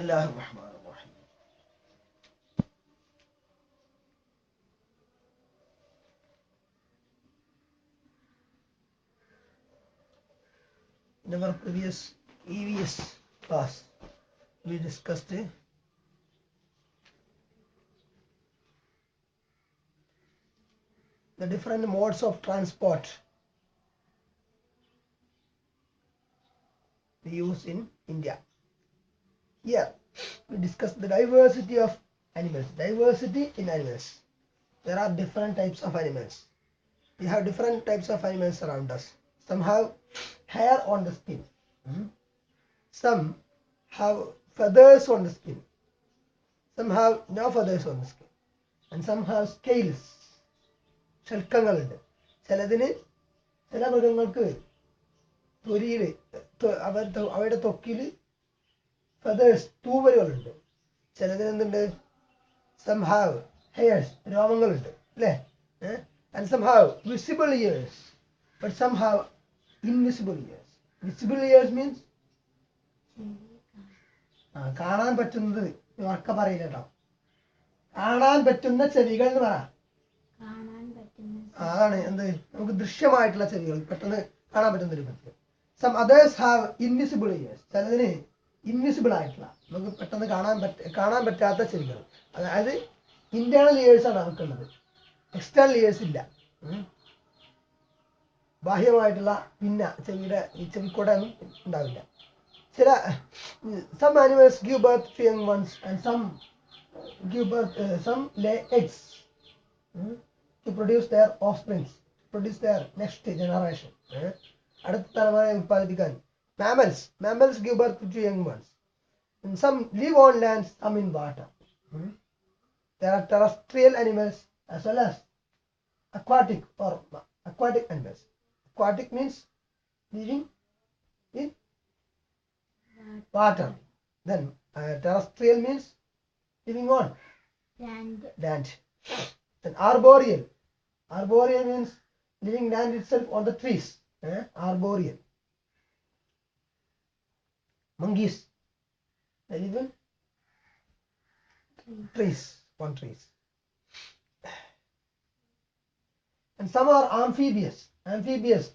الله الرحمن الرحيم. In our previous EVS class, we discussed the different modes of transport we use in India. Here, we discussed the diversity of animals. Diversity in animals. There are different types of animals. We have different types of animals around us. Some have hair on the skin. Some have feathers on the skin. Some have no feathers on the skin. And some have scales. ശൽക്കങ്ങളുണ്ട്. ചില മൃഗങ്ങൾക്ക് തൊലിയിൽ അവയുടെ ത്വക്കിൽ feathers തൂവലുകളുണ്ട്. ചിലതിന് എന്തുണ്ട്? Some have hairs രോമങ്ങളുണ്ട് അല്ലേ? And some have visible ears but some have invisible ears. Visible ears means കാണാൻ പറ്റുന്നത്. ഉറക്കെ പറയില്ല കേട്ടോ. കാണാൻ പറ്റുന്ന ചെവികൾ എന്ന് പറ. അതാണ് എന്ത്, നമുക്ക് ദൃശ്യമായിട്ടുള്ള ചെവികൾ, പെട്ടെന്ന് കാണാൻ പറ്റുന്ന രൂപത്തിൽ. Some others have invisible ears. ചിലതിന് ഇൻവിസിബിൾ ആയിട്ടുള്ള, നമുക്ക് പെട്ടെന്ന് കാണാൻ പറ്റാത്ത ചെവികൾ. അതായത് ഇന്റേണൽ ഇയേഴ്സ് ആണ് അവർക്കുള്ളത്, എക്സ്റ്റേണൽ ഇയേഴ്സ് ഇല്ല. ബാഹ്യമായിട്ടുള്ള ചെവിക്കൂടെ ഒന്നും ഉണ്ടാവില്ല. some animals give birth to young ones and some lay eggs to produce their offspring, produce their next generation. അടുത്ത തലമുറയെ ഉൽപ്പാദിപ്പിക്കാൻ mammals give birth to young ones, and some live on land, some in water. There are terrestrial animals as well as aquatic animals. Aquatic means living in water. Then terrestrial means living on land. Then arboreal means living land itself on the trees. Arboreal. Monkeys, they live in trees, on trees. And some are amphibious,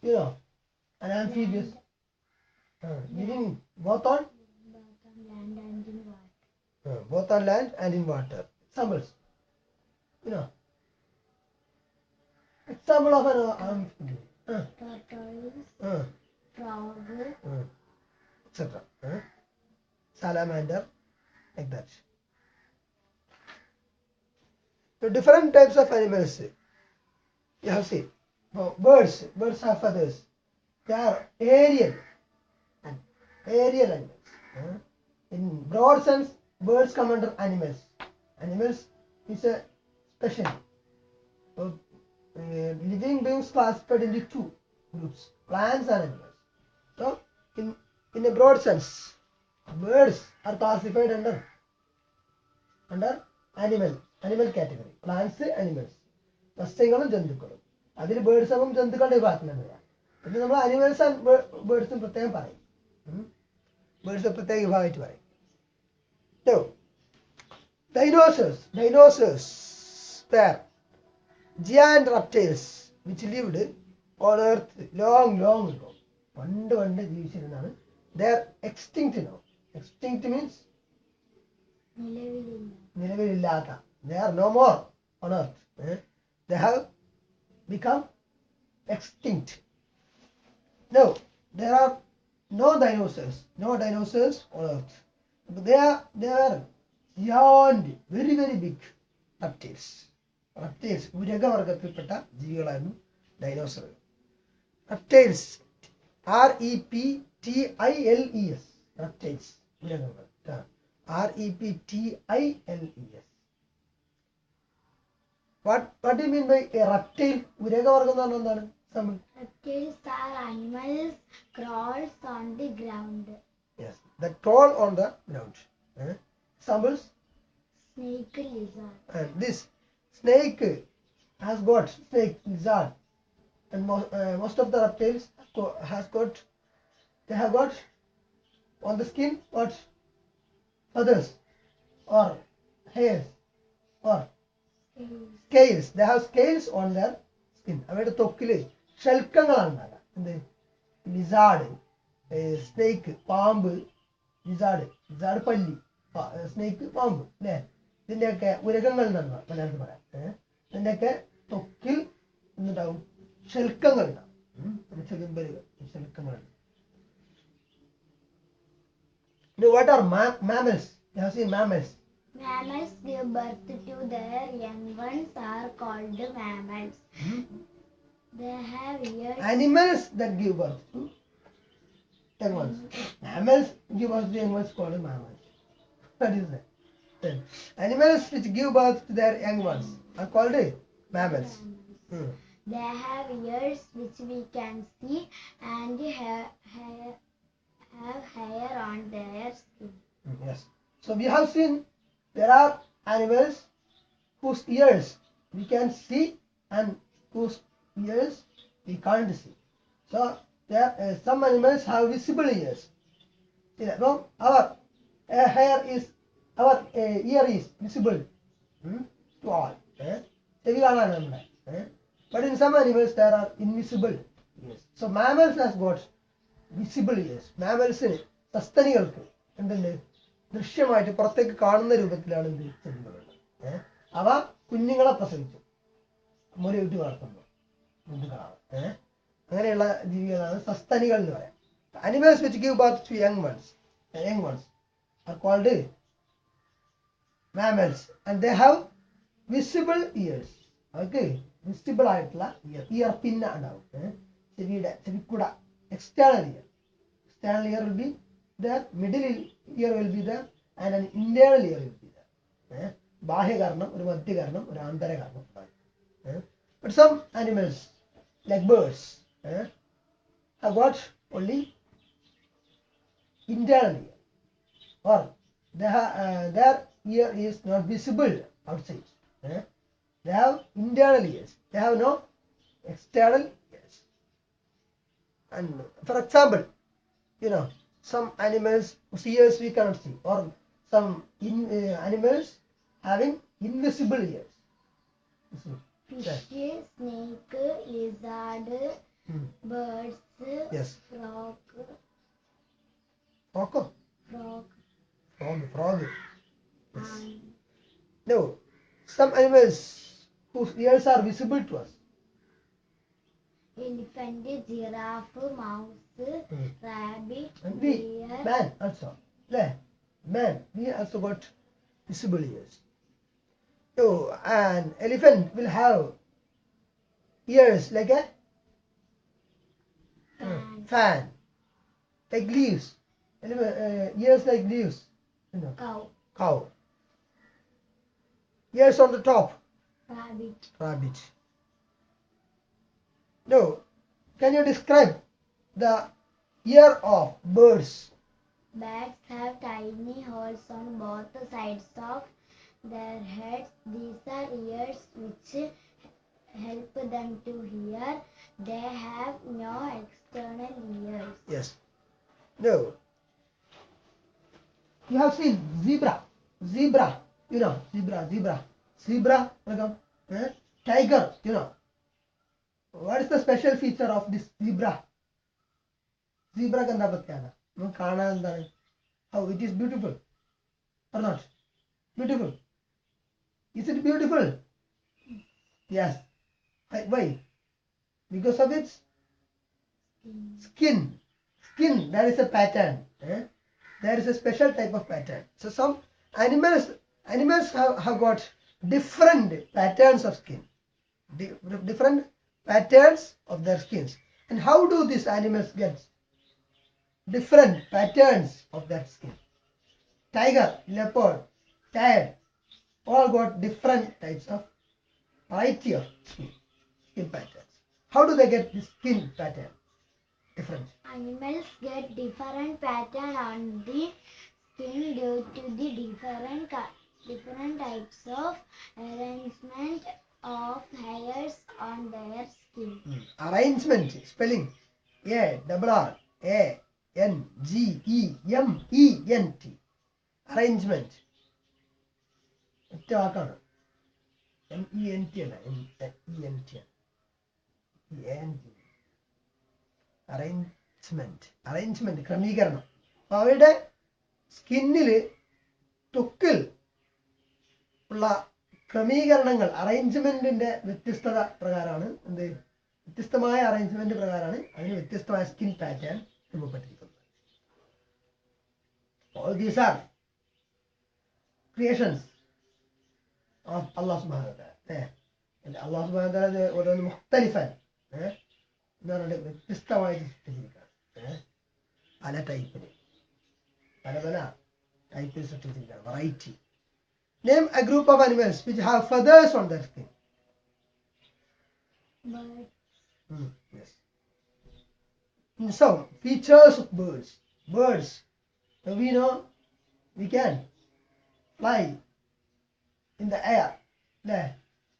you know, an amphibious living both on land and in water. Examples, you know, example of an amphibious. Turtles, frog, etc. Salamander, like that. So different types of animals you have seen. Birds have feathers. They are aerial animals. In broad sense, birds come under animals. Animals is a special living beings classified into two groups: plants and animals. So in a broad sense, birds are classified under animal category. Plants, animals, സസ്യങ്ങളും ജന്തുക്കളും. അതിൽ birds ആകും ജന്തുക്കളുടെ വിഭാഗത്തിലാണ് വരിക. പിന്നെ നമ്മൾ animals and ബേർഡ്സും പ്രത്യേകം പറയും. ബേർഡ്സ് പ്രത്യേക വിഭാഗമായിട്ട് പറയും. Dinosaurs were giant reptiles which lived on earth long ago. പണ്ട് ജീവിച്ചിരുന്നാണ്. They are extinct now. Extinct means നിലവിലില്ലാത്ത. They are no more on earth. They have become extinct. No, there are no dinosaurs on earth. But they are beyond very big reptiles. ഉരഗവർഗത്തിൽപ്പെട്ട ജീവികളായിരുന്നു dinosaur. reptiles, REPTILES, reptiles, ഉരഗങ്ങൾ. REPTILES. What do you mean by a reptile? ഉരഗവർഗം എന്ന് പറഞ്ഞാൽ എന്താണ്? Reptiles are animals crawls on the ground. Yes, that crawl on the ground. Examples? Snake, lizard. And this snake has got lizard, and most of the reptiles they have got on the skin what? feathers or hairs or scales. They have scales on their skin. അവരുടെ ത്വക്കില് ശൽക്കങ്ങളാണ് ഉണ്ടാകുക. എന്ത് lizard, snake, പാമ്പ്, lizard പല്ലി, snake പാമ്പ് അല്ലേ, ഇതിൻ്റെയൊക്കെ ഉരകങ്ങൾ എന്നാണ് മലയാളത്തിൽ പറയാം. ഇതിൻ്റെയൊക്കെ ത്വക്കിൽ എന്തുണ്ടാവും, ശൽക്കങ്ങൾ ഉണ്ടാവും, ചെകുമ്പലുകൾ, ശൽക്കങ്ങളുണ്ട്. What are mammals? You have seen mammals. Mammals give birth to their young ones are called mammals. They have ears. Animals that give birth to young ones. Mammals give birth to young ones called mammals. What is that? Then, animals which give birth to their young ones are called mammals. They have ears which we can see and have hair on their skin. Yes. So we have seen there are animals whose ears we can see and whose ears we can't see. So there some animals have visible ears. No, our ear is visible to all. But in some animals there are invisible ears. So mammals has got visible ears. Mammals സസ്തനികൾക്ക് എന്തുണ്ട്, ദൃശ്യമായിട്ട് പുറത്തേക്ക് കാണുന്ന രൂപത്തിലാണ് എന്ത് ചെടികളുള്ളത്. അവ കുഞ്ഞുങ്ങളെ പ്രസവിച്ചു മുലയൂട്ടി വളർത്തുമ്പോൾ മുതുകളാണ്. അങ്ങനെയുള്ള ജീവികളാണ് സസ്തനികൾ എന്ന് പറയാം. Animals which give birth to young ones are called mammals and they have visible ears. അവർക്ക് വിസിബിൾ ആയിട്ടുള്ള ഇയർ പിന്ന ഉണ്ടാവും, ചെവിക്കുട, external ear will be there, middle ear will be there and an internal ear will be there. ബാഹ്യകർണം, ഒരു മധ്യകർണം, ഒരു ആന്തരകർണം. But some animals like birds have got only internal ear, or their ear is not visible outside. They have internal ears, they have no external ears. And for example, some animals whose ears we cannot see, or some animals having invisible ears. Fish, snake, lizard, birds, Yes. Frog. Yes. No, some animals whose ears are visible to us. Elephant, giraffe, mouse, rabbit, And we, deer. man also. We also got visible ears. So an elephant will have ears like a fan, like leaves. Ears like leaves. Cow. Ears on the top. Rabbit. No, can you describe the ear of birds? Bats have tiny holes on both sides of their heads. These are ears which help them to hear. They have no external ears. Yes. No. You have seen zebra. Zebra. Zebra. Tiger. What is the special feature of this zebra? Zebra ka enda pratyekada? കാണാൻ എന്താണ്? How it is beautiful or not? Beautiful. Is it beautiful? Yes. Why? Because of its skin. There is a pattern. There is a special type of pattern. So some animals have got different patterns of skin. Different patterns of their skins. And how do these animals get different patterns of their skin? Tiger, leopard, cat, all got different types of variety of skin patterns. How do they get this skin pattern different? Animals get different pattern on the skin due to the different types of arrangement of hairs on their skin. Arrangement, spelling ARRANGEMENT. arrangement. ഒറ്റ വാക്കാണ്. MENT അല്ല, MENT. Arrangement ക്രമീകരണം. അപ്പൊ അവയുടെ സ്കിന്നില് ത്വക്കിൽ ഉള്ള ക്രമീകരണങ്ങൾ അറേഞ്ച്മെന്റിന്റെ വ്യത്യസ്തത പ്രകാരമാണ് എന്ത് വ്യത്യസ്തമായ അറേഞ്ച്മെന്റ് പ്രകാരമാണ് അതിന് വ്യത്യസ്തമായ സ്കിൻ പാറ്റേൺ രൂപപ്പെട്ടിരിക്കുന്നത്. All these are creations of Allah subhanahu wa ta'ala. Allah subhanahu wa ta'ala ഓരോന്ന് മുഖ്തലിഫൻ എന്ന് പറഞ്ഞിട്ട് വ്യത്യസ്തമായിട്ട് സൃഷ്ടിച്ചിരിക്കുകയാണ്. പല ടൈപ്പില് പല ടൈപ്പിൽ സൃഷ്ടിച്ചിരിക്കുകയാണ്. Variety. Name a group of animals which have feathers on their skin. Bird. Yes. So, features of birds. Birds. So we know we can fly in the air.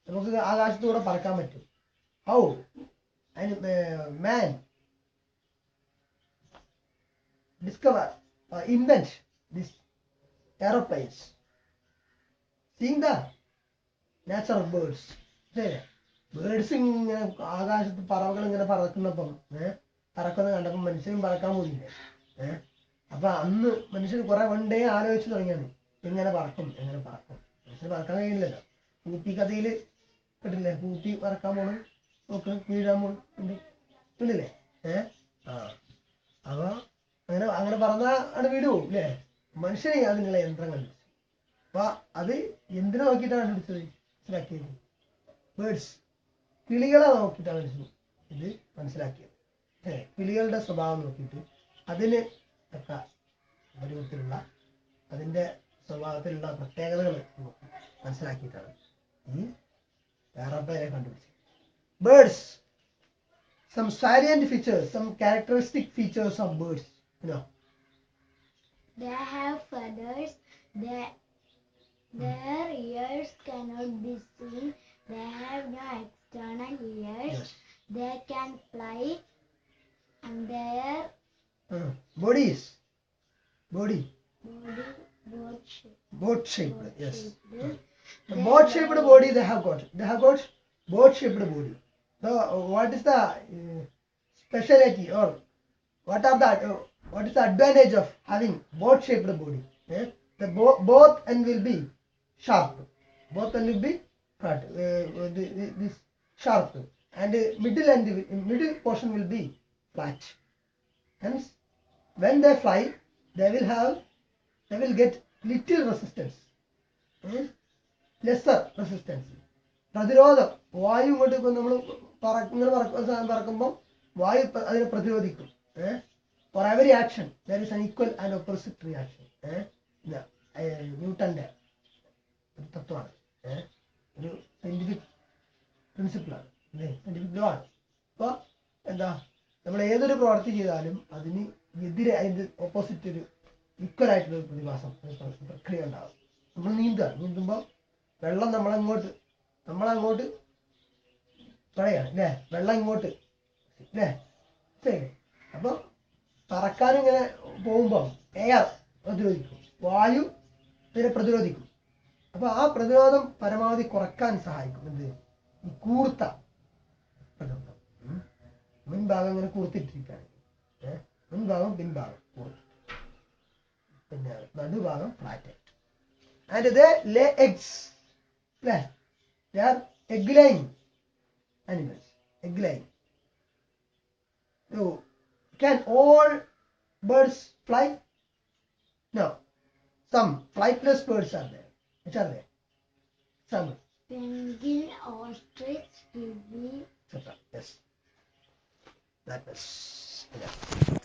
നമുക്ക് ആകാശത്തൂടെ പറക്കാൻ പറ്റും. How? And man discover or invent these aeroplanes. Seeing the nature of birds. Birds ഇങ്ങനെ ആകാശത്ത് പറവകൾ ഇങ്ങനെ പറക്കുന്നപ്പം പറക്കുന്നത് കണ്ടപ്പം മനുഷ്യനും പറക്കാൻ പോയില്ലേ. അപ്പൊ അന്ന് മനുഷ്യൻ കുറെ വണ്ടേ ആലോചിച്ച് തുടങ്ങിയാണ് എങ്ങനെ പറക്കും. മനുഷ്യന് പറക്കാൻ കഴിയില്ലല്ലോ. പൂപ്പി കഥയില് പെട്ടില്ലേ, പൂപ്പി പറക്കാൻ പോണു നോക്ക് വീഴാൻ പോണ്ട് ഇല്ലേ. അപ്പൊ അങ്ങനെ പറഞ്ഞാ അവിടെ വീട് പോകും അല്ലേ. മനുഷ്യനെ അതിനുള്ള യന്ത്രം കണ്ടുപിടിച്ചു. അപ്പൊ അത് എന്തിനു നോക്കിയിട്ടാണ് കണ്ടുപിടിച്ചത് മനസ്സിലാക്കിയത്? ബേർഡ്സ്, കിളികളെ നോക്കിയിട്ടാണ് ഇത് മനസ്സിലാക്കിയത്. കിളികളുടെ സ്വഭാവം നോക്കിയിട്ട് അതിന് ഒക്കെ രൂപത്തിലുള്ള അതിന്റെ സ്വഭാവത്തിലുള്ള പ്രത്യേകതകൾ മനസ്സിലാക്കിയിട്ടാണ് ഈ ഏറോപ്ലെയിനെ കണ്ടുപിടിച്ചത്. Birds, some salient features, some characteristic features of birds, They have feathers. Their ears cannot be seen. They have no external ears. Yes. They can fly, and their body boat shaped. Yes. They Boat shaped body they have got boat shaped body. So what is the speciality or what is the advantage of having boat shaped body? The both end will be sharp. Both end will be flat. This sharp and middle portion will be flat. Hence, when they fly, they will get little resistance, lesser resistance. പ്രതിരോധം. വായു ഇങ്ങോട്ട് ഇപ്പം നമ്മൾ പറക്കുമ്പോൾ വായു അതിനെ പ്രതിരോധിക്കും. For every action there is an equal and opposite reaction. ന്യൂട്ടന്റെ ഒരു തത്വമാണ്, ഒരു സയന്റിഫിക് പ്രിൻസിപ്പിളാണ്, സയന്റിഫിക് ലോ ആണ്. അപ്പോൾ എന്താ നമ്മൾ ഏതൊരു പ്രവൃത്തി ചെയ്താലും അതിന് അതിന്റെ ഓപ്പോസിറ്റ് ഒരു ഈക്വൽ ആയിട്ടുള്ള പ്രതിഭാസം പ്രക്രിയ ഉണ്ടാകും. നമ്മൾ നീന്തുമ്പോൾ വെള്ളം നമ്മളങ്ങോട്ട് തുഴയാണ് അല്ലേ, വെള്ളം ഇങ്ങോട്ട് അല്ലേ. ശരി. അപ്പൊ പറക്കാനും ഇങ്ങനെ പോകുമ്പോൾ എയർ പ്രതിരോധിക്കും, വായു ഇതിനെ പ്രതിരോധിക്കും. അപ്പൊ ആ പ്രതിരോധം പരമാവധി കുറക്കാൻ സഹായിക്കും എന്ത്, ഈ കൂർത്ത പ്രകൃതം. മുൻഭാഗം ഇങ്ങനെ കൂർത്തിട്ടിരിക്കുകയാണെങ്കിൽ മുൻഭാഗം പിൻഭാഗം കൂർത്തി, പിന്നെ നടുഭാഗം flat. And they lay eggs. They are egg-laying animals. Egg-laying. So, can all birds fly? No. Some flightless birds are there. Which are there? Some. Penguin, ostrich, kiwi. Etc. Yes. That was enough.